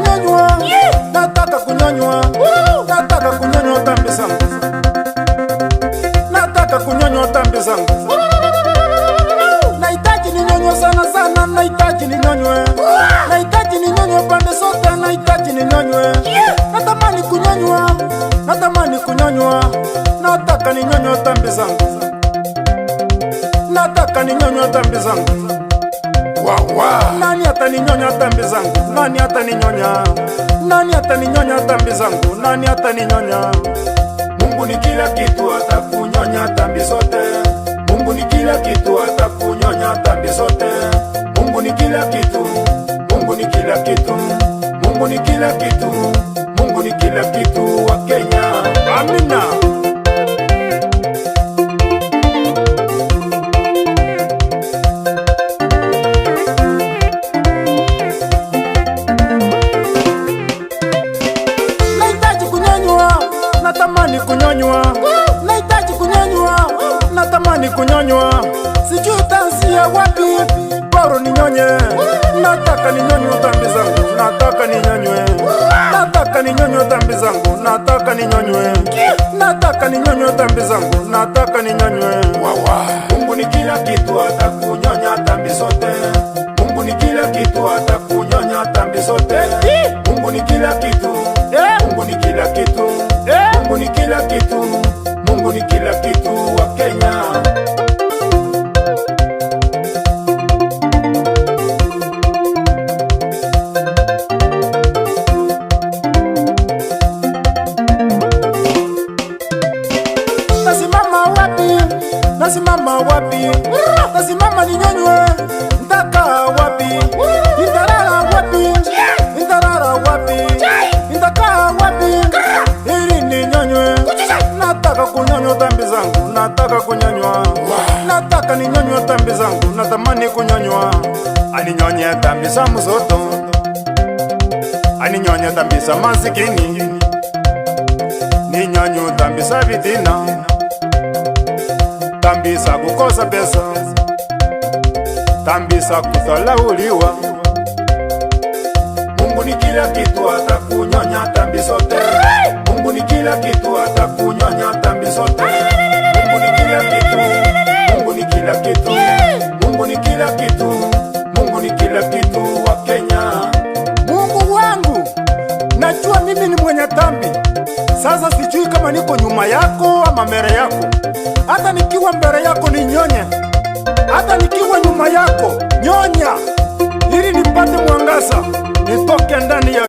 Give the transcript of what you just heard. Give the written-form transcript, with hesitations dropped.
kunyonywa, nataka kunyonywa, nataka kunyonywa dhambi zangu, nataka kunyonywa dhambi zangu. Nahitaji ninyonywe sana sana, nahitaji ninyonywe, nahitaji ninyonywe pande zote, nahitaji ninyonywe. Natamani kunyonywa, natamani kunyonywa, nataka ninyonywe dhambi zangu, nataka ninyonywe dhambi zangu. Nani ataninyonya dhambi zangu? Nani ataninyonya? Nani ataninyonya dhambi zangu? Nani ataninyonya? Mungu ni kila kitu, atakunyonya dhambi zote. Mungu ni kila kitu, atakunyonya dhambi zote. Mungu ni kila kitu, Mungu ni kila kitu, Mungu ni kila kitu, Mungu ni kila kitu wa Kenya. Amina. Natamani kunyonywa, nahitaji kunyonywa, natamani kunyonywa. Sijui tansia wapi, bora ninyonye. Nataka ninyonywe dhambi zangu, nataka ninyonywe, nataka ninyonywe dhambi zangu, nataka ninyonywe, nataka ninyonywe dhambi zangu, nataka ninyonywe. Mungu ni kila kitu, atakunyonya dhambi zote. Mungu ni kila kitu, atakunyonya dhambi zote. Mungu ni kila kitu, Mungu ni kila kitu, Mungu ni kila kitu, Mungu ni kila kitu wa Kenya. Nasimama wapi? Nasimama wapi? Nasimama ninyonywe, ntaka wapi? Nitalala wapi? Nitalala wapi? Nitakaa wapi? Ili ninyonywe. Nataka kunyonywa dhambi zangu, nataka kunyonywa, nataka ninyonywe dhambi zangu, natamani kunyonywa. Aninyonye dhambi za mzoto, aninyonye dhambi za masikini, ninyonywe dhambi za vitina, dhambi za kukosa pesa, dhambi za kudharauliwa. Mungu ni kila kitu, atakunyonya dhambi zote. Mungu ni kila kitu, atakunyonya dhambi zote. Mungu ni kila kitu, Mungu ni kila kitu, Mungu ni kila kitu, Mungu ni kila kitu wa Kenya. Mungu wangu, najua mimi ni mwenye dhambi. Sasa sijui kama niko nyuma yako ama mbele yako. Hata nikiwa mbele yako ninyonye, hata nikiwa nyuma yako nyonya, ili nipate mwangaza, nitoke ndani ya